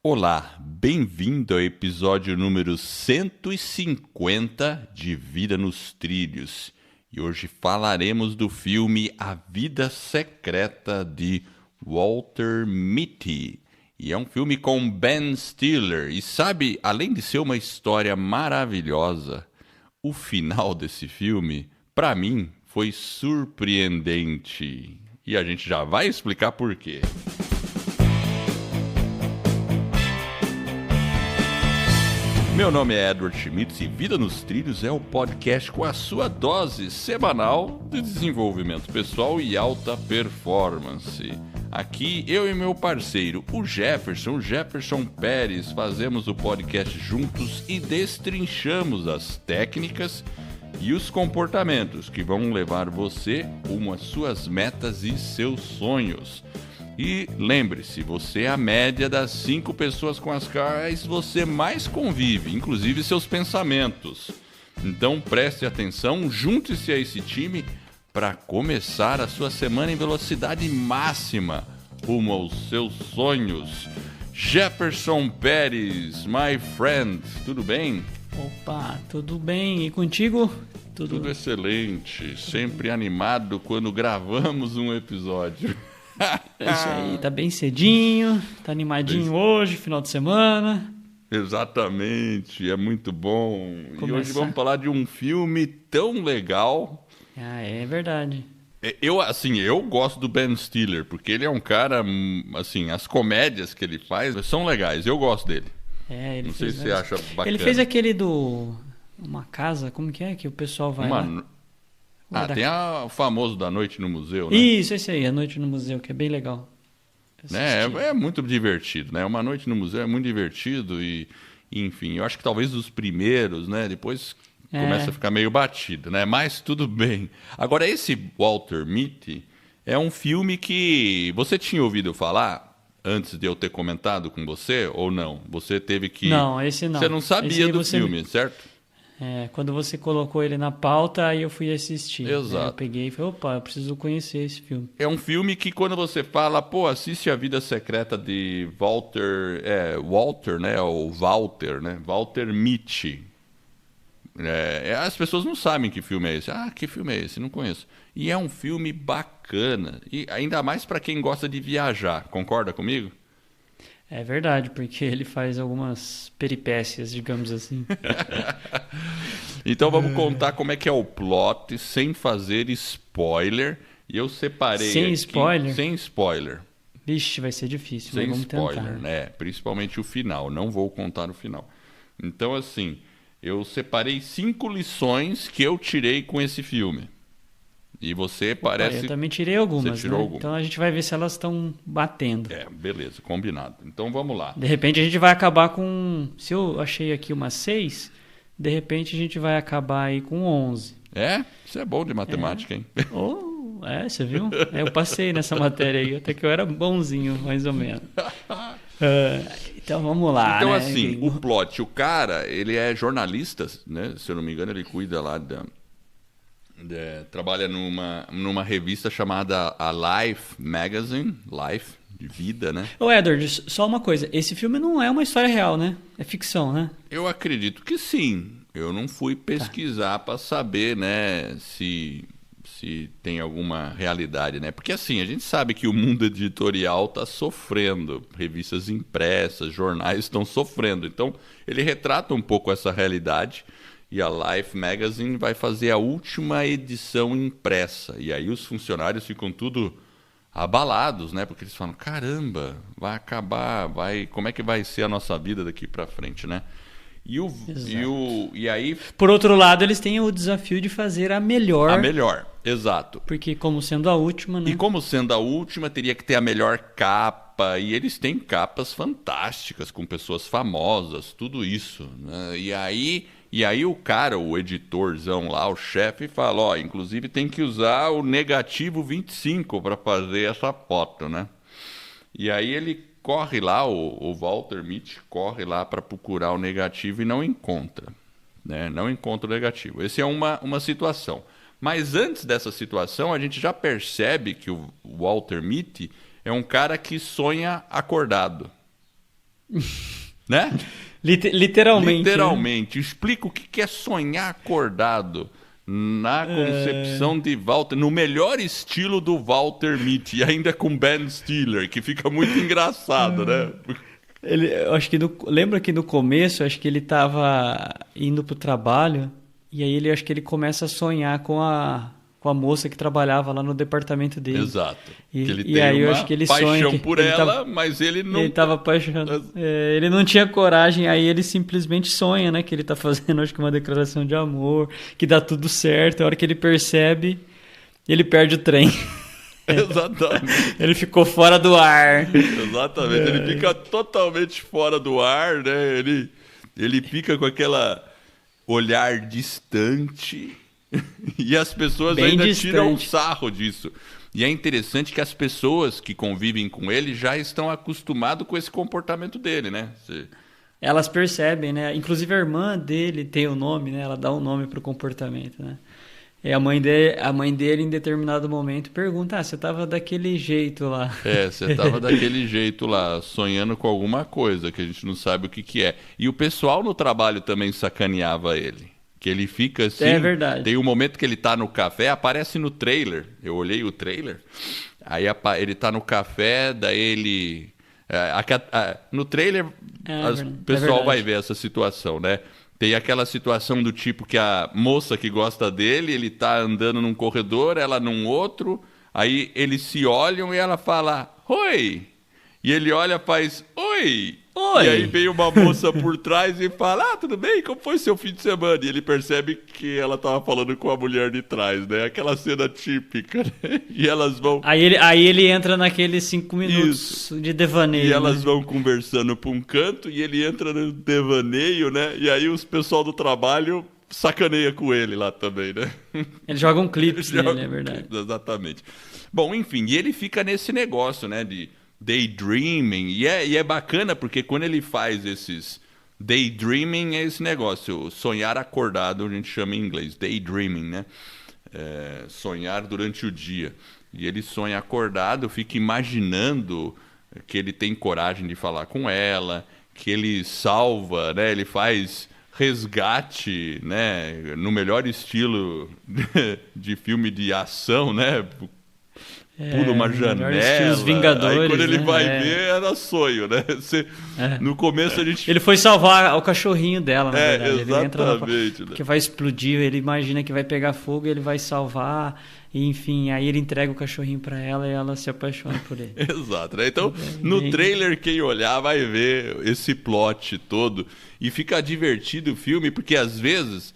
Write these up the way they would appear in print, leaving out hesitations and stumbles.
Olá, bem-vindo ao episódio número 150 de Vida nos Trilhos. E hoje falaremos do filme A Vida Secreta de Walter Mitty. E é um filme com Ben Stiller. E sabe, além de ser uma história maravilhosa, o final desse filme, para mim, foi surpreendente. E a gente já vai explicar por quê. Meu nome é Edward Schmitz e Vida nos Trilhos é o podcast com a sua dose semanal de desenvolvimento pessoal e alta performance. Aqui, eu e meu parceiro, o Jefferson Pérez, fazemos o podcast juntos e destrinchamos as técnicas e os comportamentos que vão levar você rumo às suas metas e seus sonhos. E lembre-se, você é a média das 5 pessoas com as quais você mais convive, inclusive seus pensamentos. Então preste atenção, junte-se a esse time para começar a sua semana em velocidade máxima, rumo aos seus sonhos. Jefferson Pérez, my friend, tudo bem? Opa, tudo bem? E contigo? Tudo excelente, sempre animado quando gravamos um episódio. É isso aí, tá bem cedinho, tá animadinho hoje, final de semana. Exatamente, é muito bom. Começar. E hoje vamos falar de um filme tão legal. Ah, é verdade. Eu gosto do Ben Stiller, porque ele é um cara, assim, as comédias que ele faz são legais, eu gosto dele. Ele Não fez sei se você acha bacana. Ele fez aquele do... Uma casa, como que é que o pessoal vai lá? Tem o famoso da Noite no Museu, né? Isso, esse aí, A Noite no Museu, que é bem legal. É muito divertido, né? Uma Noite no Museu é muito divertido e, enfim, eu acho que talvez os primeiros, né? Depois começa a ficar meio batido, né? Mas tudo bem. Agora, esse Walter Mitty é um filme que você tinha ouvido falar antes de eu ter comentado com você ou não? Você teve que... Não, esse não. Você não sabia do filme, certo? Quando você colocou ele na pauta, aí eu fui assistir. Exato. Eu peguei e falei, opa, eu preciso conhecer esse filme. É um filme que quando você fala, assiste A Vida Secreta de Walter, né? Ou Walter, né? Walter Mitty. As pessoas não sabem que filme é esse. Ah, que filme é esse? Não conheço. E é um filme bacana. E ainda mais para quem gosta de viajar. Concorda comigo? É verdade, porque ele faz algumas peripécias, digamos assim. Então vamos contar como é que é o plot, sem fazer spoiler. E eu separei Sem aqui... spoiler? Sem spoiler. Vixe, vai ser difícil, Sem mas vamos spoiler, tentar. né? Principalmente o final. Não vou contar o final. Então, assim, eu separei 5 lições que eu tirei com esse filme. E você parece... Eu também tirei algumas, Você tirou né? algumas. Então a gente vai ver se elas estão batendo. Beleza, combinado. Então vamos lá. De repente a gente vai acabar com... Se eu achei aqui umas 6, de repente a gente vai acabar aí com 11. Isso é bom de matemática, hein? Você viu? Eu passei nessa matéria aí, até que eu era bonzinho, mais ou menos. Então vamos lá, Então, né? assim, o plot, o cara, ele é jornalista, né? Se eu não me engano, ele cuida lá trabalha numa revista chamada a Life Magazine, Life, de vida, né? Ô Edward, só uma coisa, esse filme não é uma história real, né? É ficção, né? Eu acredito que sim. Eu não fui pesquisar para saber, né, se tem alguma realidade, né? Porque assim, a gente sabe que o mundo editorial está sofrendo, revistas impressas, jornais estão sofrendo. Então, ele retrata um pouco essa realidade. E a Life Magazine vai fazer a última edição impressa. E aí os funcionários ficam tudo abalados, né? Porque eles falam, caramba, vai acabar, como é que vai ser a nossa vida daqui para frente, né? E aí... Por outro lado, eles têm o desafio de fazer a melhor. A melhor, exato. Porque como sendo a última, né? E como sendo a última, teria que ter a melhor capa. E eles têm capas fantásticas, com pessoas famosas, tudo isso, né? E aí o cara, o editorzão lá, o chefe, fala, inclusive tem que usar o negativo 25 para fazer essa foto, né? E aí ele corre lá, o Walter Mitty corre lá para procurar o negativo e não encontra, né? Não encontra o negativo. Essa é uma situação. Mas antes dessa situação, a gente já percebe que o Walter Mitty é um cara que sonha acordado. Né? Literalmente. Literalmente. Explica o que é sonhar acordado na concepção de Walter, no melhor estilo do Walter Mitty, e ainda com Ben Stiller, que fica muito engraçado, né? Eu acho que lembra que no começo, acho que ele tava indo pro trabalho, e aí acho que ele começa a sonhar com a moça que trabalhava lá no departamento dele. Exato. E, que ele e tem aí eu uma acho que ele paixão sonha por ela, mas ele não... Ele tava apaixonado. Ele não tinha coragem, aí ele simplesmente sonha, né? Que ele tá fazendo, acho que uma declaração de amor, que dá tudo certo. A hora que ele percebe, ele perde o trem. Exatamente. Ele ficou fora do ar. Exatamente. Ele fica totalmente fora do ar, né? Ele fica com aquela olhar distante e as pessoas Bem ainda distante. tiram um sarro disso. E é interessante que as pessoas que convivem com ele já estão acostumadas com esse comportamento dele, né? Elas percebem, né? Inclusive a irmã dele tem o nome, né? Ela dá um nome pro comportamento, né? E a mãe dele, em determinado momento, pergunta: você tava daquele jeito lá. Você tava daquele jeito lá, sonhando com alguma coisa que a gente não sabe o que é. E o pessoal no trabalho também sacaneava ele. Que ele fica assim... É verdade. Tem um momento que ele tá no café, aparece no trailer. Eu olhei o trailer. Aí ele tá no café, daí ele... no trailer, o pessoal vai ver essa situação, né? Tem aquela situação do tipo que a moça que gosta dele, ele tá andando num corredor, ela num outro, aí eles se olham e ela fala, oi! E ele olha e faz, oi! Oi! E aí vem uma moça por trás e fala, tudo bem? Como foi seu fim de semana? E ele percebe que ela tava falando com a mulher de trás, né? Aquela cena típica, né? E elas vão... Aí ele entra naqueles 5 minutos de devaneio. E elas vão conversando pra um canto e ele entra no devaneio, né? E aí os pessoal do trabalho sacaneia com ele lá também, né? Eles jogam clipes nele, é verdade. Exatamente. Bom, enfim, e ele fica nesse negócio, né? De daydreaming. E é bacana porque quando ele faz esses... Daydreaming é esse negócio, sonhar acordado, a gente chama em inglês, daydreaming, né? Sonhar durante o dia. E ele sonha acordado, fica imaginando que ele tem coragem de falar com ela, que ele salva, né? Ele faz resgate, né? No melhor estilo de filme de ação, né? Pula uma janela. Os Vingadores, aí quando ele né? vai ver, era sonho, né? No começo a gente... Ele foi salvar o cachorrinho dela, na verdade. Exatamente. Ele entra porque vai explodir, ele imagina que vai pegar fogo, ele vai salvar, e, enfim, aí ele entrega o cachorrinho pra ela e ela se apaixona por ele. Exato, né? Então, no trailer, quem olhar vai ver esse plot todo e fica divertido o filme, porque às vezes...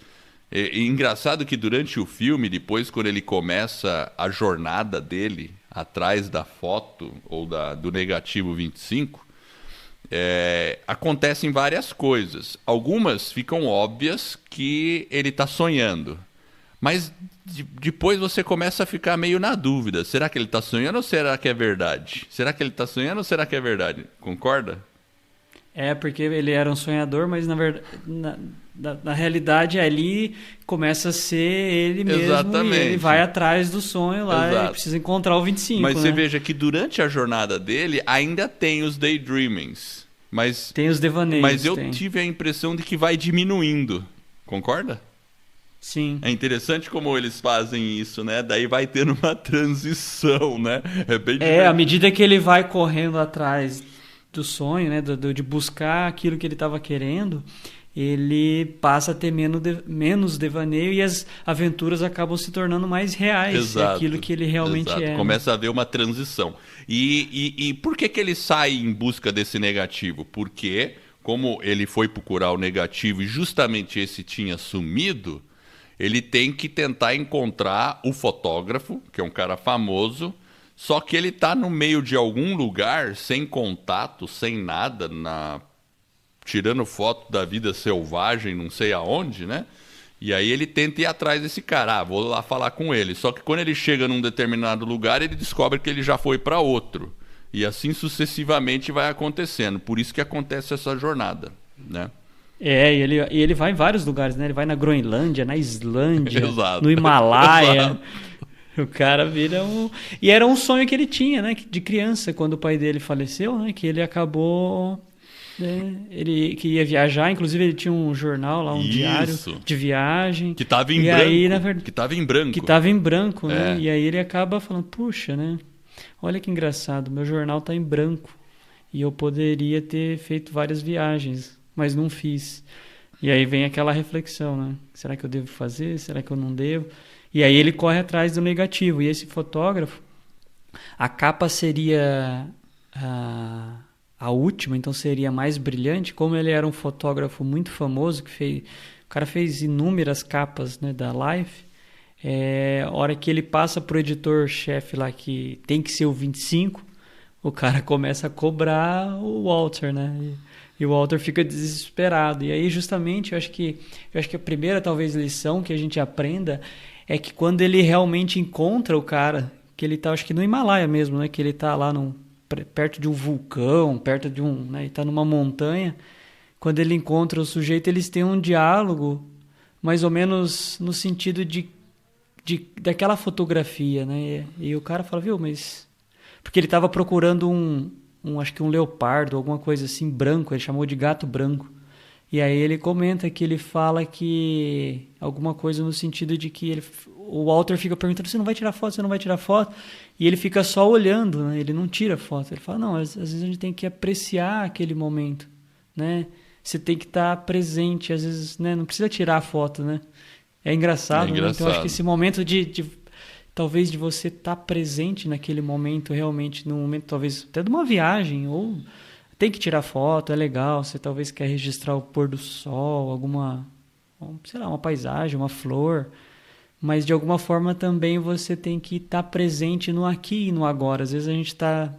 É engraçado que durante o filme, depois quando ele começa a jornada dele atrás da foto ou do negativo 25, acontecem várias coisas. Algumas ficam óbvias que ele está sonhando, mas depois você começa a ficar meio na dúvida. Será que ele está sonhando ou será que é verdade? Será que ele está sonhando ou será que é verdade? Concorda? Porque ele era um sonhador, mas na verdade... Na realidade, ali começa a ser ele mesmo. Exatamente. E ele vai atrás do sonho lá. Exato. Ele precisa encontrar o 25. Mas você veja que durante a jornada dele ainda tem os daydreamings. Tem os devaneios. Mas eu tive a impressão de que vai diminuindo. Concorda? Sim. É interessante como eles fazem isso, né? Daí vai tendo uma transição, né? É bem divertido. À medida que ele vai correndo atrás do sonho, né? De buscar aquilo que ele estava querendo... ele passa a ter menos devaneio e as aventuras acabam se tornando mais reais. Exato, aquilo que ele realmente é. Começa a haver uma transição. E por que ele sai em busca desse negativo? Porque, como ele foi procurar o negativo e justamente esse tinha sumido, ele tem que tentar encontrar o fotógrafo, que é um cara famoso, só que ele está no meio de algum lugar, sem contato, sem nada, tirando foto da vida selvagem, não sei aonde, né? E aí ele tenta ir atrás desse cara. Vou lá falar com ele. Só que quando ele chega num determinado lugar, ele descobre que ele já foi para outro. E assim sucessivamente vai acontecendo. Por isso que acontece essa jornada, né? E ele vai em vários lugares, né? Ele vai na Groenlândia, na Islândia, Exato. no Himalaia. Exato. O cara vira um... E era um sonho que ele tinha, né? De criança, quando o pai dele faleceu, né? Que ele acabou... Ele que ia viajar, inclusive ele tinha um jornal lá, um diário de viagem. Que estava em branco. Aí, que estava em branco. Que estava em branco, né? E aí ele acaba falando, puxa, né? Olha que engraçado, meu jornal está em branco. E eu poderia ter feito várias viagens, mas não fiz. E aí vem aquela reflexão, né? Será que eu devo fazer? Será que eu não devo? E aí ele corre atrás do negativo. E esse fotógrafo, a capa seria a última, então seria mais brilhante. Como ele era um fotógrafo muito famoso, o cara fez inúmeras capas, né, da Life. A hora que ele passa pro editor-chefe lá que tem que ser o 25, o cara começa a cobrar o Walter, né? E o Walter fica desesperado. E aí, justamente, eu acho que a primeira, talvez, lição que a gente aprenda é que quando ele realmente encontra o cara, que ele tá, acho que no Himalaia mesmo, né? Que ele tá lá perto de um vulcão, perto de né? Ele tá numa montanha. Quando ele encontra o sujeito, eles têm um diálogo mais ou menos no sentido daquela fotografia, né? E o cara fala, viu, mas... Porque ele estava procurando acho que um leopardo, alguma coisa assim, branco, ele chamou de gato branco. E aí ele comenta que ele fala que... Alguma coisa no sentido de que o Walter fica perguntando, você não vai tirar foto, você não vai tirar foto? E ele fica só olhando, né? Ele não tira foto. Ele fala, não, às vezes a gente tem que apreciar aquele momento, né? Você tem que estar presente, às vezes, né? Não precisa tirar a foto, né? É engraçado, né? Então acho que esse momento talvez de você estar presente naquele momento, realmente, no momento talvez até de uma viagem, ou tem que tirar foto, é legal, você talvez quer registrar o pôr do sol, alguma, sei lá, uma paisagem, uma flor, mas de alguma forma também você tem que estar presente no aqui e no agora. Às vezes a gente está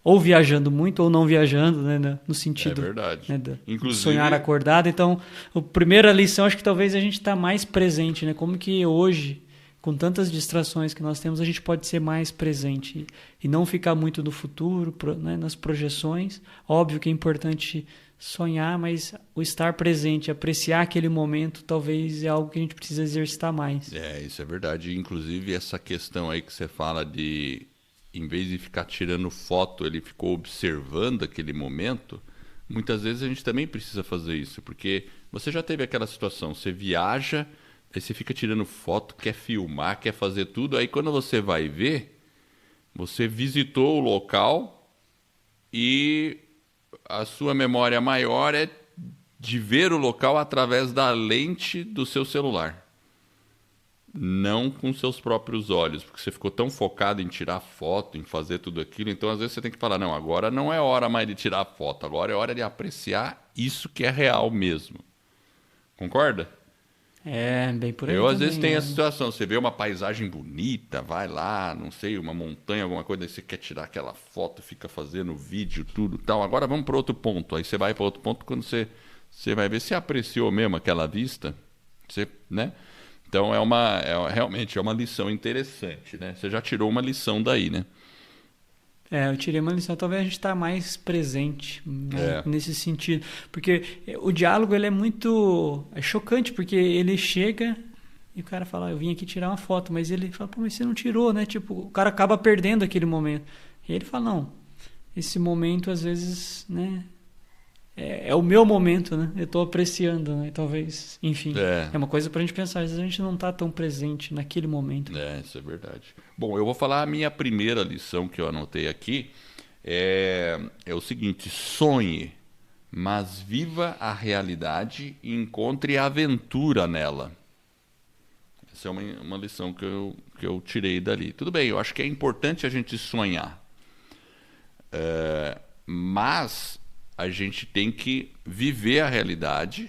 ou viajando muito ou não viajando, né, no sentido, né, de sonhar acordado. Então, a primeira lição, acho que talvez a gente está mais presente, né? Como que hoje, com tantas distrações que nós temos, a gente pode ser mais presente e não ficar muito no futuro, né, nas projeções. Óbvio que é importante sonhar, mas o estar presente, apreciar aquele momento, talvez é algo que a gente precisa exercitar mais. Isso é verdade. Inclusive, essa questão aí que você fala de, em vez de ficar tirando foto, ele ficou observando aquele momento. Muitas vezes a gente também precisa fazer isso, porque você já teve aquela situação, você viaja, aí você fica tirando foto, quer filmar, quer fazer tudo, aí quando você vai ver, você visitou o local e a sua memória maior é de ver o local através da lente do seu celular. Não com seus próprios olhos, porque você ficou tão focado em tirar foto, em fazer tudo aquilo, então às vezes você tem que falar, não, agora não é hora mais de tirar foto, agora é hora de apreciar isso que é real mesmo. Concorda? Bem por aí. Eu às vezes também, tenho essa situação, você vê uma paisagem bonita, vai lá, não sei, uma montanha, alguma coisa, aí você quer tirar aquela foto, fica fazendo vídeo, tudo tal. Agora vamos para outro ponto. Aí você vai para outro ponto, quando você vai ver se apreciou mesmo aquela vista, você, né? Então realmente é uma lição interessante, né? Você já tirou uma lição daí, né? Eu tirei uma lição. Talvez a gente está mais presente, né, nesse sentido. Porque o diálogo ele é muito chocante, porque ele chega e o cara fala, eu vim aqui tirar uma foto, mas ele fala, pô, mas você não tirou, né? Tipo, o cara acaba perdendo aquele momento. E ele fala, não, esse momento às vezes, né, é o meu momento, né? Eu estou apreciando, né? Talvez, enfim, é uma coisa para a gente pensar. Às vezes a gente não está tão presente naquele momento. Isso é verdade. Bom, eu vou falar a minha primeira lição que eu anotei aqui. É o seguinte, sonhe, mas viva a realidade e encontre aventura nela. Essa é uma lição que eu tirei dali. Tudo bem, eu acho que é importante a gente sonhar. Mas a gente tem que viver a realidade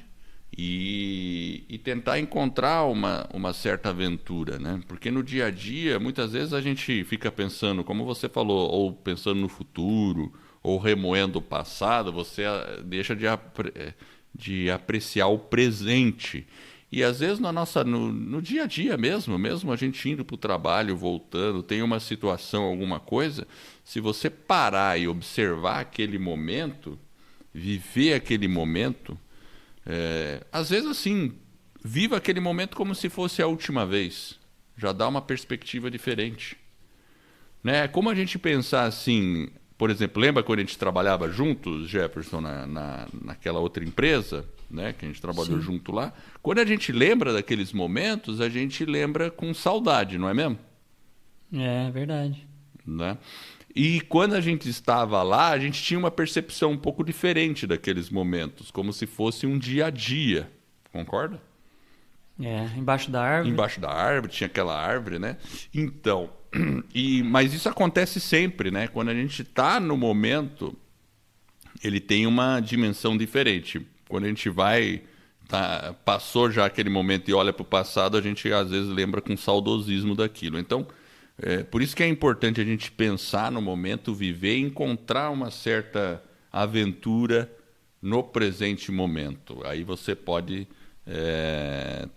e tentar encontrar uma certa aventura, né? Porque no dia a dia, muitas vezes a gente fica pensando, como você falou, ou pensando no futuro, ou remoendo o passado, você deixa de apreciar o presente. E às vezes no dia a dia mesmo a gente indo para o trabalho, voltando, tem uma situação, alguma coisa, se você parar e observar aquele momento, viver aquele momento, às vezes assim, viva aquele momento como se fosse a última vez. Já dá uma perspectiva diferente. Né? Como a gente pensar assim, Por exemplo, lembra quando a gente trabalhava juntos, Jefferson, naquela outra empresa, né, que a gente trabalhou junto lá? Quando a gente lembra daqueles momentos, a gente lembra com saudade, não é mesmo? É verdade. Né? E quando a gente estava lá, a gente tinha uma percepção um pouco diferente daqueles momentos, como se fosse um dia a dia. Concorda? Embaixo da árvore. Embaixo da árvore, tinha aquela árvore, né? Então, mas isso acontece sempre, né? Quando a gente está no momento, ele tem uma dimensão diferente. Quando a gente passou já aquele momento e olha para o passado, a gente às vezes lembra com saudosismo daquilo. Então, por isso que é importante a gente pensar no momento, viver e encontrar uma certa aventura no presente momento. Aí você pode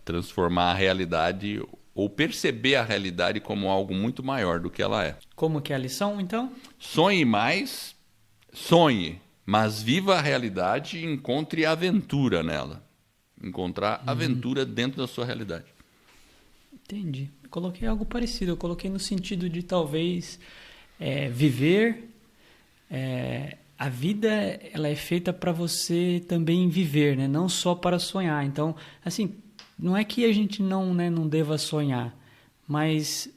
transformar a realidade ou perceber a realidade como algo muito maior do que ela é. Como que é a lição, então? Sonhe mais, sonhe, mas viva a realidade e encontre aventura nela. Encontrar aventura dentro da sua realidade. Entendi. Eu coloquei algo parecido. Eu coloquei no sentido de talvez viver. A vida ela é feita para você também viver, né? Não só para sonhar. Então, assim, não é que a gente não deva sonhar, mas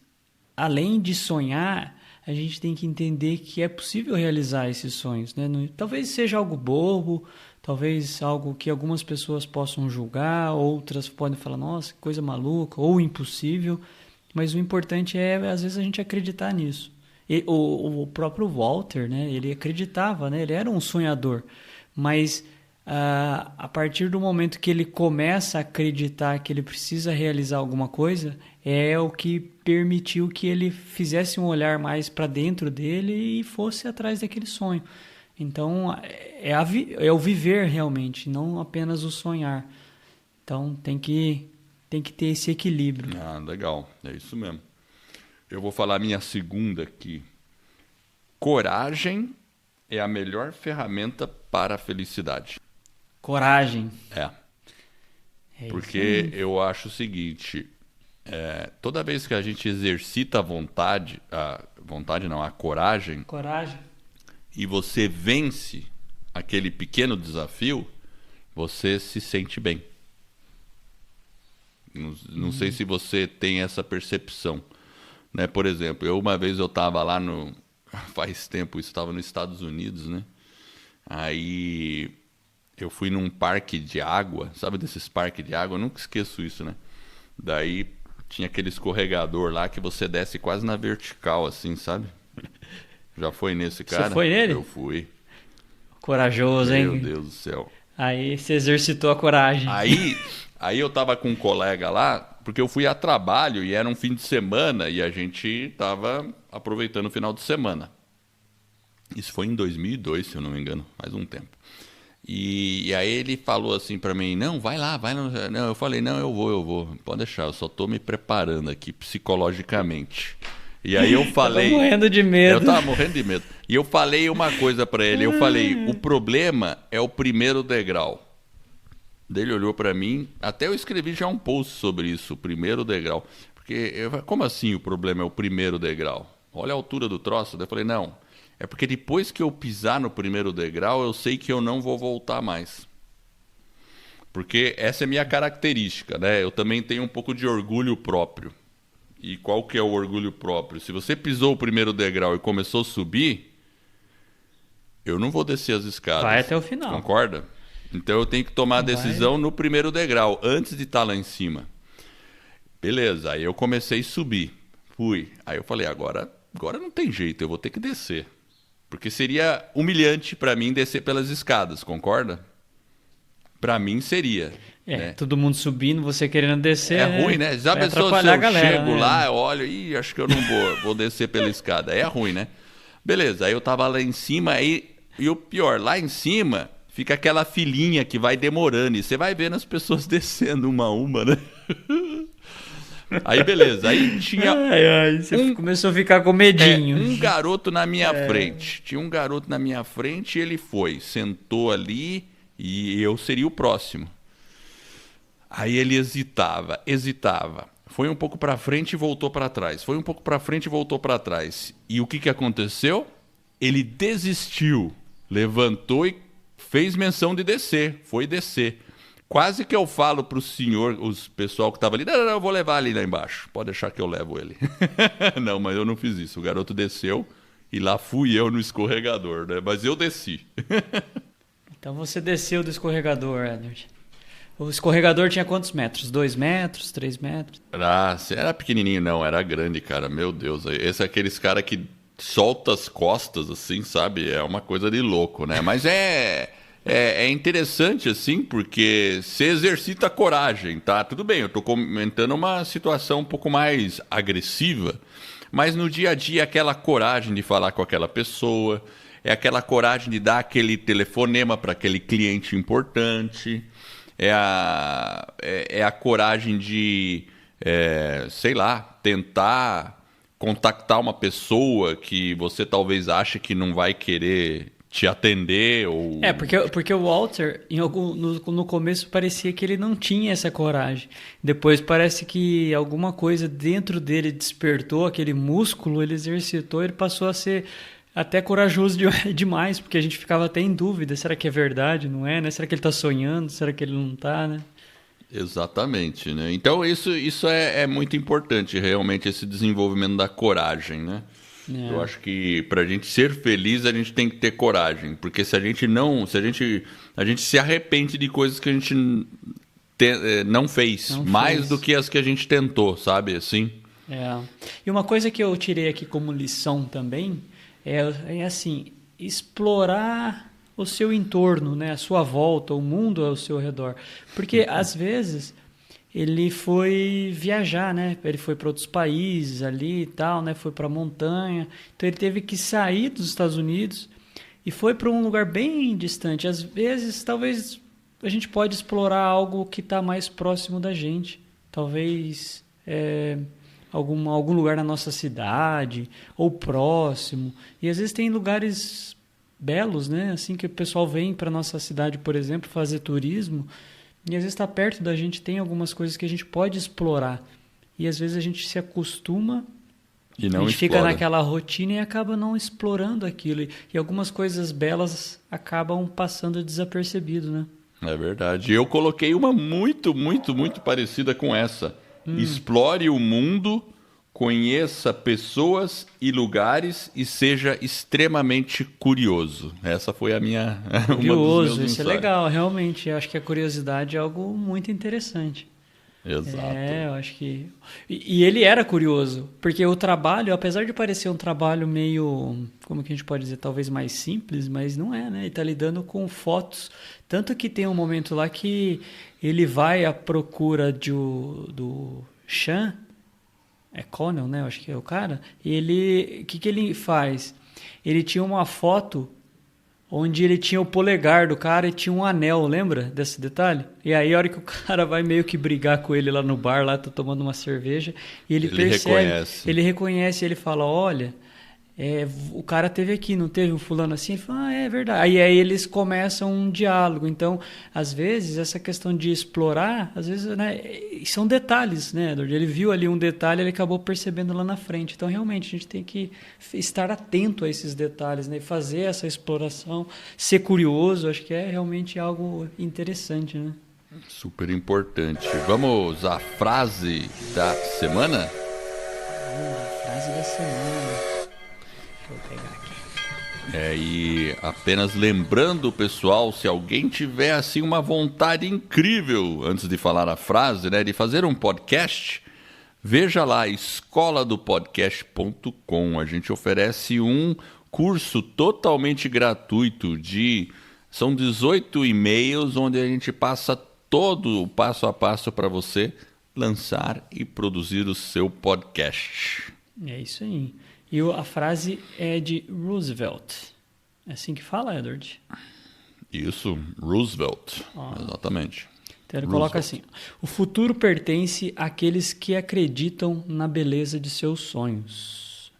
além de sonhar, a gente tem que entender que é possível realizar esses sonhos, né? Talvez seja algo bobo, talvez algo que algumas pessoas possam julgar, outras podem falar, nossa, que coisa maluca, ou impossível, mas o importante é, às vezes, a gente acreditar nisso. E o próprio Walter, né, ele acreditava, né, ele era um sonhador, mas a partir do momento que ele começa a acreditar que ele precisa realizar alguma coisa, é o que permitiu que ele fizesse um olhar mais para dentro dele e fosse atrás daquele sonho. Então, é o viver realmente, não apenas o sonhar. Então, tem que ter esse equilíbrio. Ah, legal. É isso mesmo. Eu vou falar a minha segunda aqui. Coragem é a melhor ferramenta para a felicidade. Coragem. Porque eu acho o seguinte, toda vez que a gente exercita a coragem, e você vence aquele pequeno desafio, você se sente bem. Não sei se você tem essa percepção. Né? Por exemplo, uma vez eu estava lá faz tempo, estava nos Estados Unidos, né? Aí eu fui num parque de água, sabe desses parques de água? Eu nunca esqueço isso, né? Daí tinha aquele escorregador lá que você desce quase na vertical, assim, sabe? Já foi nesse cara? Você foi nele? Eu fui. Corajoso, hein? Meu Deus do céu. Aí você exercitou a coragem. Aí eu tava com um colega lá, porque eu fui a trabalho e era um fim de semana e a gente tava aproveitando o final de semana. Isso foi em 2002, se eu não me engano, faz um tempo. E aí ele falou assim pra mim, não, vai lá. Não, eu falei, não, eu vou, pode deixar, eu só tô me preparando aqui psicologicamente. E aí eu falei... Eu tava morrendo de medo. Eu tava morrendo de medo. E eu falei uma coisa pra ele, eu falei, o problema é o primeiro degrau. Ele olhou pra mim, até eu escrevi já um post sobre isso, o primeiro degrau. Porque, como assim o problema é o primeiro degrau? Olha a altura do troço. Daí eu falei, não, é porque depois que eu pisar no primeiro degrau, eu sei que eu não vou voltar mais. Porque essa é minha característica, né? Eu também tenho um pouco de orgulho próprio. E qual que é o orgulho próprio? Se você pisou o primeiro degrau e começou a subir, eu não vou descer as escadas. Vai até o final. Concorda? Então eu tenho que tomar a decisão no primeiro degrau, antes de estar lá em cima. Beleza, aí eu comecei a subir. Fui. Aí eu falei, agora não tem jeito, eu vou ter que descer. Porque seria humilhante para mim descer pelas escadas, concorda? Para mim seria. Né? Todo mundo subindo, você querendo descer. É ruim, né? Já pensou se eu chego lá, eu olho e acho que eu não vou descer pela escada. É ruim, né? Beleza, aí eu tava lá em cima, e o pior, lá em cima fica aquela filinha que vai demorando, e você vai vendo as pessoas descendo uma a uma, né? Aí beleza, aí tinha... Você começou a ficar com medinho. Um garoto na minha frente. Tinha um garoto na minha frente e ele sentou ali e eu seria o próximo. Aí ele hesitava. Foi um pouco para frente e voltou para trás. Foi um pouco para frente e voltou para trás. E o que aconteceu? ele desistiu, levantou e fez menção de descer, foi descer. Quase que eu falo pro senhor, os pessoal que tava ali, não, eu vou levar ali lá embaixo, pode deixar que eu levo ele. Não, mas eu não fiz isso, o garoto desceu e lá fui eu no escorregador, né? Mas eu desci. Então você desceu do escorregador, Edward. O escorregador tinha quantos metros? 2 metros, 3 metros? Era pequenininho, não, era grande, cara, meu Deus. Esse é aqueles cara que solta as costas, assim, sabe? É uma coisa de louco, né? Mas é interessante, assim, porque você exercita a coragem, tá? Tudo bem, eu tô comentando uma situação um pouco mais agressiva, mas no dia a dia, aquela coragem de falar com aquela pessoa, é aquela coragem de dar aquele telefonema para aquele cliente importante, é a coragem de, sei lá, tentar contactar uma pessoa que você talvez ache que não vai querer te atender ou... Porque o Walter, no começo, parecia que ele não tinha essa coragem. Depois parece que alguma coisa dentro dele despertou aquele músculo, ele exercitou, ele passou a ser até corajoso demais, porque a gente ficava até em dúvida, será que é verdade, não é, né? Será que ele está sonhando, será que ele não está, né? Exatamente, né? Então isso é muito importante, realmente, esse desenvolvimento da coragem, né? Eu acho que pra gente ser feliz a gente tem que ter coragem, porque se a gente se arrepende de coisas que a gente não fez, mais do que as que a gente tentou, sabe, assim. E uma coisa que eu tirei aqui como lição também é assim, explorar o seu entorno, né, a sua volta, o mundo ao seu redor, porque às vezes ele foi viajar, né? Ele foi para outros países ali e tal, né? Foi para a montanha. Então ele teve que sair dos Estados Unidos e foi para um lugar bem distante. Às vezes, talvez a gente pode explorar algo que está mais próximo da gente. Talvez algum lugar na nossa cidade ou próximo. E às vezes tem lugares belos, né? Assim que o pessoal vem para nossa cidade, por exemplo, fazer turismo. E às vezes está perto da gente, tem algumas coisas que a gente pode explorar. E às vezes a gente se acostuma, e não a gente explora. fica naquela rotina e acaba não explorando aquilo. E algumas coisas belas acabam passando desapercebido, né? É verdade. Eu coloquei uma muito, muito, muito parecida com essa. Explore o mundo, conheça pessoas e lugares e seja extremamente curioso. Essa foi a minha... Curioso, isso é legal, realmente. Eu acho que a curiosidade é algo muito interessante. Exato. Eu acho que... E ele era curioso, porque o trabalho, apesar de parecer um trabalho meio, como que a gente pode dizer, talvez mais simples, mas não é, né? Ele está lidando com fotos. Tanto que tem um momento lá que ele vai à procura do Sean, Connell, né? Eu acho que é o cara. O que ele faz? Ele tinha uma foto onde ele tinha o polegar do cara e tinha um anel, lembra desse detalhe? E aí a hora que o cara vai meio que brigar com ele lá no bar, lá tá tomando uma cerveja, e ele percebe, ele reconhece, ele fala, olha, o cara teve aqui, não teve um fulano assim? Ele fala, é verdade. Aí eles começam um diálogo. Então, às vezes, essa questão de explorar, às vezes, né, são detalhes, né, Edward? Ele viu ali um detalhe, ele acabou percebendo lá na frente. Então, realmente, a gente tem que estar atento a esses detalhes, né, e fazer essa exploração, ser curioso, acho que é realmente algo interessante, né? Super importante. Vamos à frase da semana? A frase da semana. Vou pegar aqui. E apenas lembrando, pessoal, se alguém tiver assim uma vontade incrível, antes de falar a frase, né, de fazer um podcast, veja lá, escoladopodcast.com. A gente oferece um curso totalmente gratuito são 18 e-mails onde a gente passa todo o passo a passo para você lançar e produzir o seu podcast. É isso aí. E a frase é de Roosevelt. É assim que fala, Edward? Isso, Roosevelt. Exatamente. Então ele coloca assim: o futuro pertence àqueles que acreditam na beleza de seus sonhos.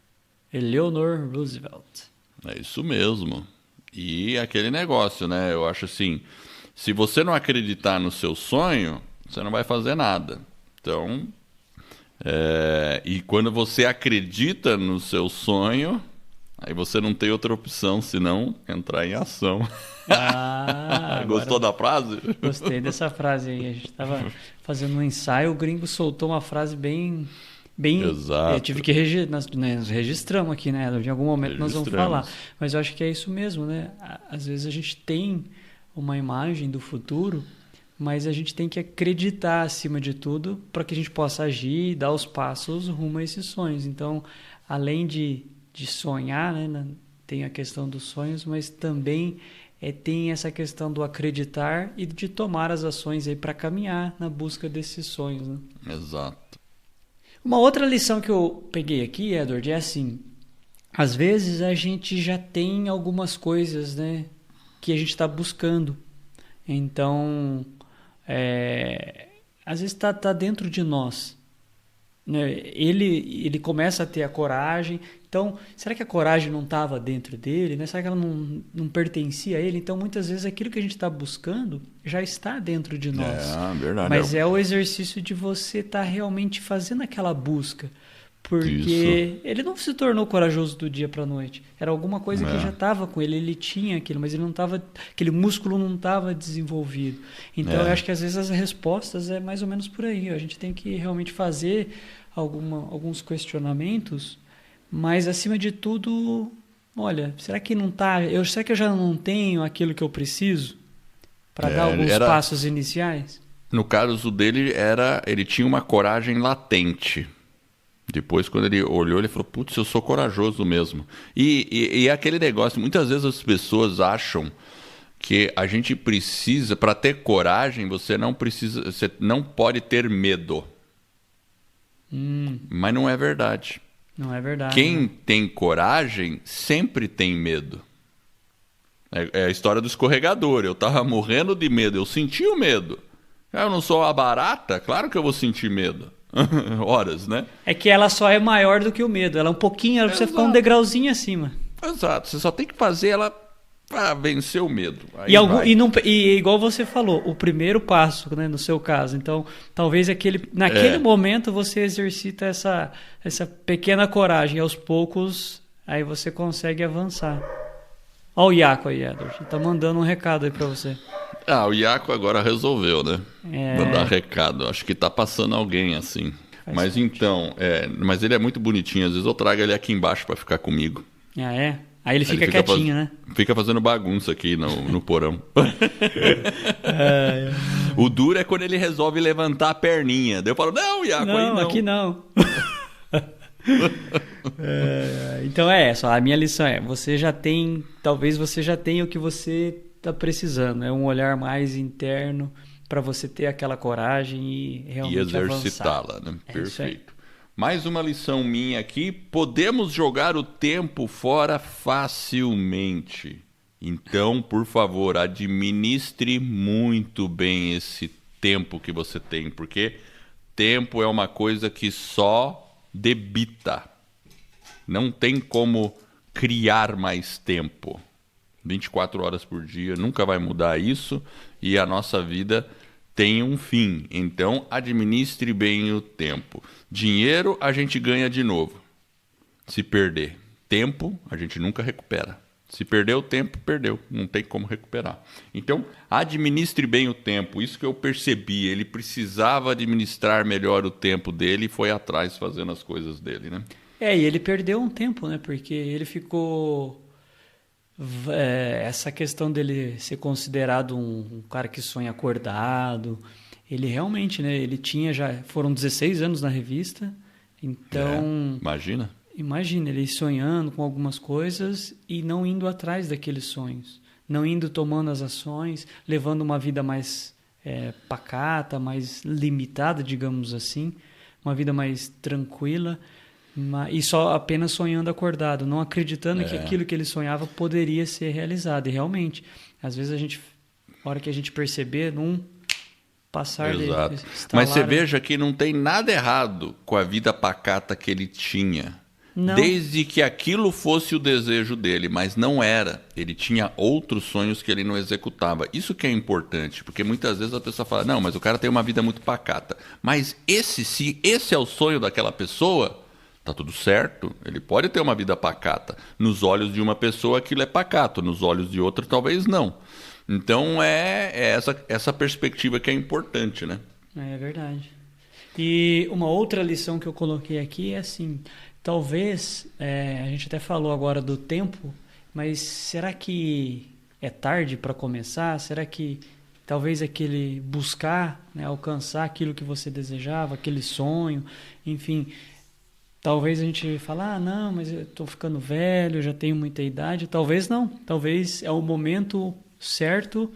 Eleanor Roosevelt. É isso mesmo. E aquele negócio, né? Eu acho assim, se você não acreditar no seu sonho, você não vai fazer nada. Então... e quando você acredita no seu sonho, Aí você não tem outra opção senão entrar em ação. Gostou da frase? Gostei dessa frase aí. A gente estava fazendo um ensaio, o gringo soltou uma frase bem... Exato. Eu tive que nós registramos aqui, né? Em algum momento nós vamos falar. Mas eu acho que é isso mesmo, né? Às vezes a gente tem uma imagem do futuro, mas a gente tem que acreditar acima de tudo para que a gente possa agir e dar os passos rumo a esses sonhos. Então, além de sonhar, né? Tem a questão dos sonhos, mas também tem essa questão do acreditar e de tomar as ações aí para caminhar na busca desses sonhos, né? Exato. Uma outra lição que eu peguei aqui, Edward, é assim, às vezes a gente já tem algumas coisas, né, que a gente está buscando. Então, às vezes está dentro de nós. Né? Ele começa a ter a coragem. Então, será que a coragem não estava dentro dele? Né? Será que ela não pertencia a ele? Então, muitas vezes, aquilo que a gente está buscando já está dentro de nós. Verdade. Mas é o exercício de você estar realmente fazendo aquela busca. Porque ele não se tornou corajoso do dia para a noite. Era alguma coisa que já estava com ele. Ele tinha aquilo, mas ele não estava, aquele músculo não estava desenvolvido. Então, eu acho que às vezes as respostas é mais ou menos por aí. A gente tem que realmente fazer alguns questionamentos. Mas, acima de tudo, olha, será que será que eu já não tenho aquilo que eu preciso para dar alguns passos iniciais? No caso dele, ele tinha uma coragem latente. Depois, quando ele olhou, ele falou, putz, eu sou corajoso mesmo. E é aquele negócio, muitas vezes as pessoas acham que a gente precisa, para ter coragem, você não pode ter medo. Mas não é verdade. Não é verdade. Quem tem coragem sempre tem medo. É a história do escorregador. Eu estava morrendo de medo, eu senti o medo. Eu não sou uma barata? Claro que eu vou sentir medo. Horas, né? É que ela só é maior do que o medo. Ela é um pouquinho, você ficar um degrauzinho acima. Exato. Você só tem que fazer ela para vencer o medo. E igual você falou, o primeiro passo, né, no seu caso. Então, talvez naquele momento você exercita essa pequena coragem. E aos poucos, aí você consegue avançar. Olha o Iaco aí, Edward. Tá mandando um recado aí para você. O Iaco agora resolveu, né? Mandar recado. Acho que tá passando alguém assim. Mas então, mas ele é muito bonitinho. Às vezes eu trago ele aqui embaixo para ficar comigo. Aí ele fica quietinho, né? Fica fazendo bagunça aqui no porão. O duro é quando ele resolve levantar a perninha. Daí eu falo, não, Iaco, aí não. Aqui não. Então a minha lição talvez você já tenha o que você está precisando. É um olhar mais interno para você ter aquela coragem e realmente exercitá-la, né? Perfeito. Mais uma lição minha aqui: podemos jogar o tempo fora facilmente. Então, por favor, administre muito bem esse tempo que você tem, porque tempo é uma coisa que só debita. Não tem como criar mais tempo. 24 horas por dia, nunca vai mudar isso, e a nossa vida tem um fim. Então, administre bem o tempo. Dinheiro a gente ganha de novo, se perder. Tempo a gente nunca recupera. Se perder o tempo, perdeu. Não tem como recuperar. Então, administre bem o tempo. Isso que eu percebi. Ele precisava administrar melhor o tempo dele e foi atrás fazendo as coisas dele, né? E ele perdeu um tempo, né? Porque ele ficou... essa questão dele ser considerado um cara que sonha acordado, ele realmente, né, ele tinha foram 16 anos na revista, então... Imagina, ele sonhando com algumas coisas e não indo atrás daqueles sonhos, não indo tomando as ações, levando uma vida mais pacata, mais limitada, digamos assim, uma vida mais tranquila, e só apenas sonhando acordado, não acreditando que aquilo que ele sonhava poderia ser realizado. E realmente, às vezes a hora que a gente perceber, num passar Exato. Mas você veja que não tem nada errado com a vida pacata que ele tinha. Não. Desde que aquilo fosse o desejo dele, mas não era. Ele tinha outros sonhos que ele não executava. Isso que é importante, porque muitas vezes a pessoa fala, não, mas o cara tem uma vida muito pacata. Mas se esse é o sonho daquela pessoa... Tá tudo certo. Ele pode ter uma vida pacata. Nos olhos de uma pessoa aquilo é pacato, nos olhos de outra talvez não. Então é essa perspectiva que é importante, né? É verdade. E uma outra lição que eu coloquei aqui é assim, talvez, a gente até falou agora do tempo, mas será que é tarde para começar? Será que talvez aquele buscar, né, alcançar aquilo que você desejava, aquele sonho, enfim, talvez a gente fale, não, mas eu estou ficando velho, eu já tenho muita idade. Talvez não, talvez é o momento certo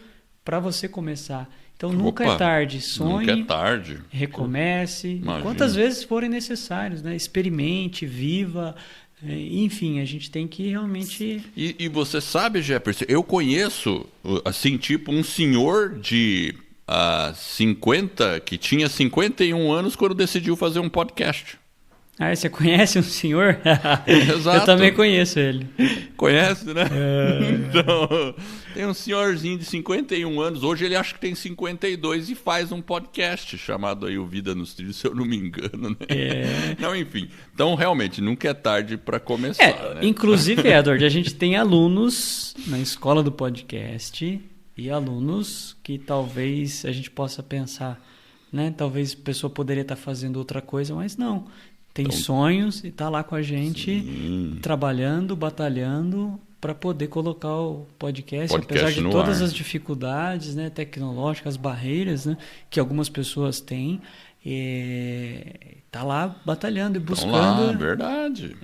para você começar. Então nunca é tarde, sonhe, nunca é tarde. Recomece, Imagina. Quantas vezes forem necessários, né? Experimente, viva, enfim, a gente tem que realmente... E você sabe, Jefferson, eu conheço, assim, tipo um senhor de 50, que tinha 51 anos quando decidiu fazer um podcast. Você conhece um senhor? Exato. Eu também conheço ele. Conhece, né? Então, tem um senhorzinho de 51 anos, hoje ele acha que tem 52 e faz um podcast chamado aí o Vida nos Trilhos, se eu não me engano, né? Não, enfim. Então, realmente, nunca é tarde para começar, né? Inclusive, Edward, a gente tem alunos na escola do podcast e alunos que talvez a gente possa pensar, né? Talvez a pessoa poderia estar fazendo outra coisa, mas não. Tem sonhos e está lá com a gente, trabalhando, batalhando para poder colocar o podcast apesar de todas as dificuldades, né, tecnológicas, as barreiras, né, que algumas pessoas têm. Está lá batalhando e buscando. Verdade.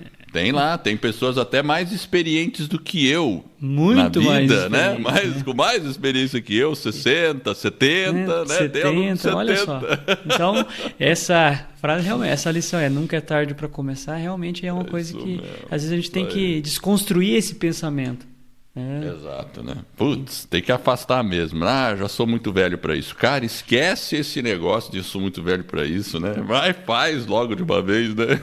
Tem pessoas até mais experientes do que eu muito na vida, mais né? Com mais experiência que eu, 60, 70, né? 70, olha só. Então, essa frase, realmente, essa lição nunca é tarde para começar, realmente é uma coisa que às vezes a gente tem que desconstruir esse pensamento. Exato, né? Putz, tem que afastar mesmo. Já sou muito velho para isso. Cara, esquece esse negócio de sou muito velho para isso, né? Vai, faz logo de uma vez, né?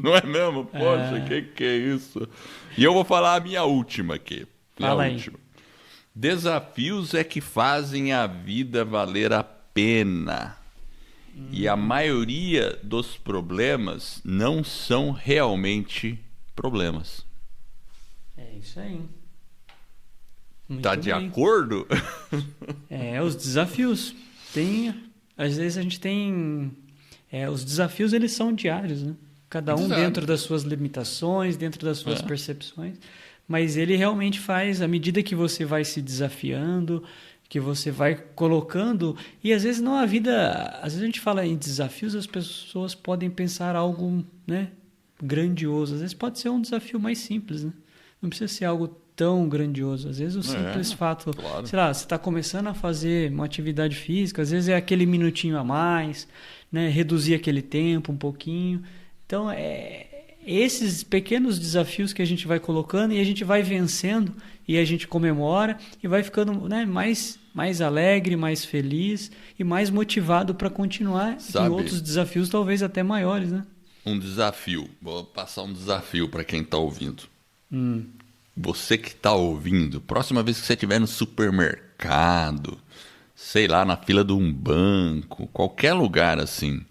Não é mesmo? Poxa, que é isso? E eu vou falar a minha última aqui. Fala aí. Última. Desafios é que fazem a vida valer a pena. E a maioria dos problemas não são realmente problemas. É isso aí. Tá de acordo? Os desafios. Às vezes a gente tem... os desafios, eles são diários, né? Cada um dentro das suas limitações, dentro das suas percepções. Mas ele realmente faz, à medida que você vai se desafiando, que você vai colocando... E às vezes não a vida... Às vezes a gente fala em desafios, as pessoas podem pensar algo, né, grandioso. Às vezes pode ser um desafio mais simples, né? Não precisa ser algo tão grandioso. Às vezes o simples fato... Claro. Sei lá, você está começando a fazer uma atividade física, às vezes é aquele minutinho a mais, né? Reduzir aquele tempo um pouquinho. Então, esses pequenos desafios que a gente vai colocando e a gente vai vencendo e a gente comemora e vai ficando, né, mais alegre, mais feliz e mais motivado para continuar em outros desafios, talvez até maiores, né? Um desafio. Vou passar um desafio para quem está ouvindo. Você que está ouvindo, próxima vez que você estiver no supermercado, sei lá, na fila de um banco, qualquer lugar assim,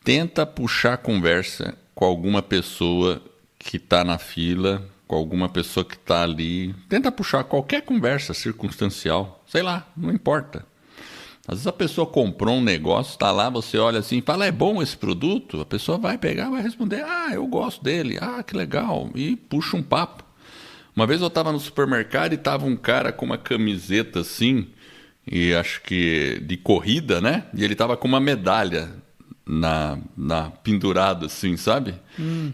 tenta puxar conversa com alguma pessoa que está na fila, com alguma pessoa que está ali. Tenta puxar qualquer conversa circunstancial, sei lá, não importa. Às vezes a pessoa comprou um negócio, está lá, você olha assim e fala, é bom esse produto? A pessoa vai pegar, vai responder, eu gosto dele, que legal, e puxa um papo. Uma vez eu estava no supermercado e estava um cara com uma camiseta assim, e acho que de corrida, né? E ele estava com uma medalha na pendurado assim, sabe?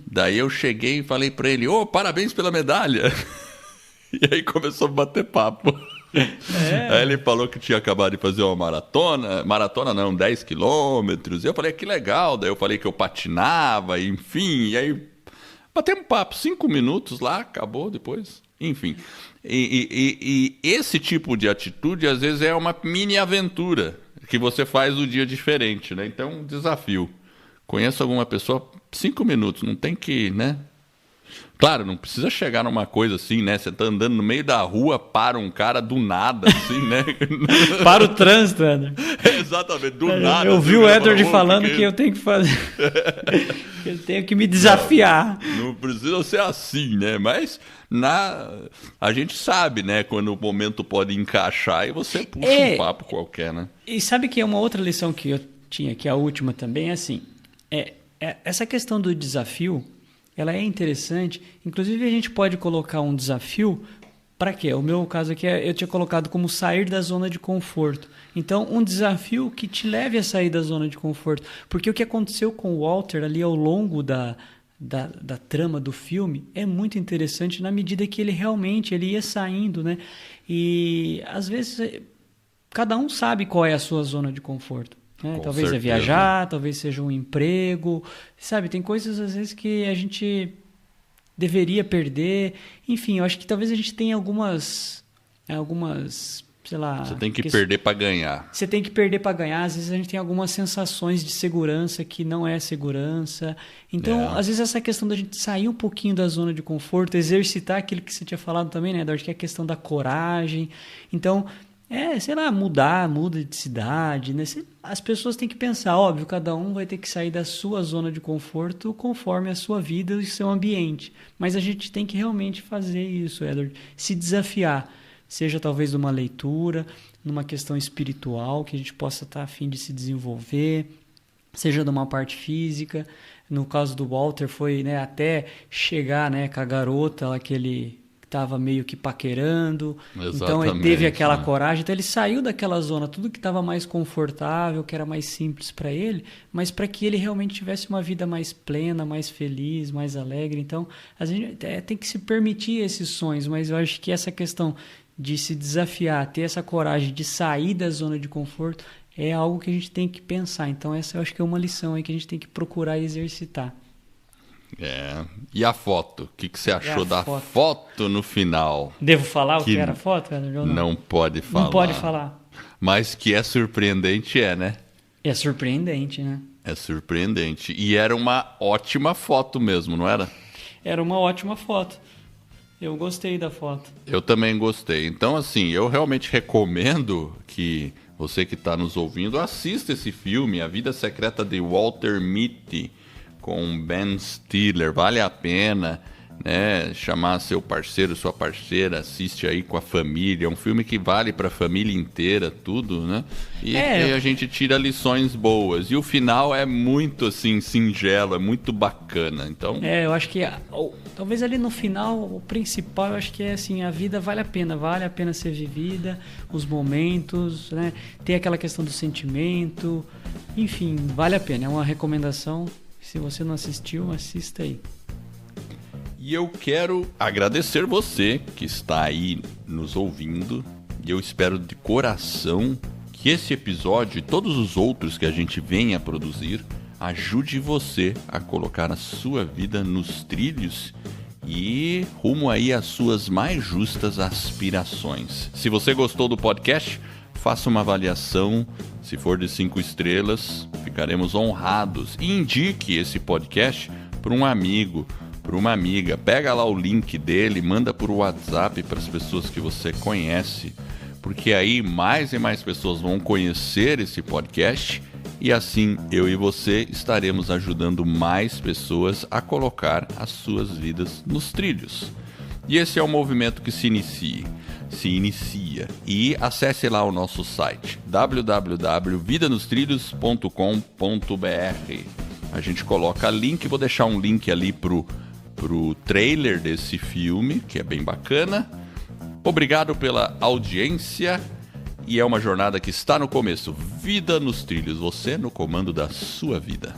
Daí eu cheguei e falei para ele, parabéns pela medalha. E aí começou a bater papo. Aí ele falou que tinha acabado de fazer uma maratona não, 10 quilômetros. Eu falei, que legal. Daí eu falei que eu patinava, enfim. E aí batemos um papo, 5 minutos lá, acabou depois. Enfim. E esse tipo de atitude, às vezes, é uma mini aventura que você faz o dia diferente, né? Então, um desafio. Conheço alguma pessoa, 5 minutos, não tem que, né? Claro, não precisa chegar numa coisa assim, né? Você tá andando no meio da rua, para um cara do nada, assim, né? Para o trânsito, Edward. Exatamente, do nada. Eu assim, vi o Edward fala, falando que eu tenho que fazer. Eu tenho que me desafiar. Não precisa ser assim, né? Mas a gente sabe, né? Quando o momento pode encaixar e você puxa um papo qualquer, né? E sabe que é uma outra lição que eu tinha, que é a última também, é assim. Essa questão do desafio, ela é interessante. Inclusive, a gente pode colocar um desafio para quê? O meu caso aqui, eu tinha colocado como sair da zona de conforto. Então, um desafio que te leve a sair da zona de conforto. Porque o que aconteceu com o Walter ali ao longo da trama do filme é muito interessante na medida que ele ia saindo, né? E, às vezes, cada um sabe qual é a sua zona de conforto. Né? Talvez certeza. É viajar, talvez seja um emprego, sabe? Tem coisas às vezes que a gente deveria perder. Enfim, eu acho que talvez a gente tenha algumas, sei lá... Você tem que perder para ganhar. Você tem que perder para ganhar. Às vezes a gente tem algumas sensações de segurança que não é segurança. Então, às vezes essa questão da gente sair um pouquinho da zona de conforto, exercitar aquilo que você tinha falado também, né, Eduardo, que é a questão da coragem. Então... sei lá, muda de cidade, né? As pessoas têm que pensar, óbvio, cada um vai ter que sair da sua zona de conforto conforme a sua vida e o seu ambiente. Mas a gente tem que realmente fazer isso, Edward. Se desafiar, seja talvez numa leitura, numa questão espiritual, que a gente possa estar a fim de se desenvolver, seja numa parte física. No caso do Walter, foi, né, até chegar, né, com a garota lá que ele... estava meio que paquerando. Exatamente, então ele teve aquela coragem, então ele saiu daquela zona, tudo que estava mais confortável, que era mais simples para ele, mas para que ele realmente tivesse uma vida mais plena, mais feliz, mais alegre. Então a gente tem que se permitir esses sonhos, mas eu acho que essa questão de se desafiar, ter essa coragem de sair da zona de conforto é algo que a gente tem que pensar. Então essa eu acho que é uma lição aí que a gente tem que procurar exercitar. E a foto? O que você achou da foto no final? Devo falar o que era a foto? Não pode falar. Não pode falar. Mas que é surpreendente, né? É surpreendente, né? É surpreendente. E era uma ótima foto mesmo, não era? Era uma ótima foto. Eu gostei da foto. Eu também gostei. Então, assim, eu realmente recomendo que você que está nos ouvindo assista esse filme, A Vida Secreta de Walter Mitty, com Ben Stiller. Vale a pena, né, chamar seu parceiro, sua parceira, assiste aí com a família. É um filme que vale para a família inteira, tudo, né? E a gente tira lições boas. E o final é muito, assim, singelo, é muito bacana. Então... eu acho que talvez ali no final, o principal, eu acho que é assim, a vida vale a pena ser vivida, os momentos, né? Tem aquela questão do sentimento, enfim, vale a pena. É uma recomendação. Se você não assistiu, assista aí. E eu quero agradecer você que está aí nos ouvindo. E eu espero de coração que esse episódio e todos os outros que a gente venha a produzir ajude você a colocar a sua vida nos trilhos e rumo aí às suas mais justas aspirações. Se você gostou do podcast, faça uma avaliação. Se for de 5 estrelas, ficaremos honrados. E indique esse podcast para um amigo, para uma amiga. Pega lá o link dele, manda por WhatsApp para as pessoas que você conhece. Porque aí mais e mais pessoas vão conhecer esse podcast. E assim, eu e você estaremos ajudando mais pessoas a colocar as suas vidas nos trilhos. E esse é um movimento que se inicia. E acesse lá o nosso site www.vidanostrilhos.com.br. A gente coloca link, vou deixar um link ali pro trailer desse filme, que é bem bacana. Obrigado pela audiência e é uma jornada que está no começo. Vida nos trilhos, você no comando da sua vida.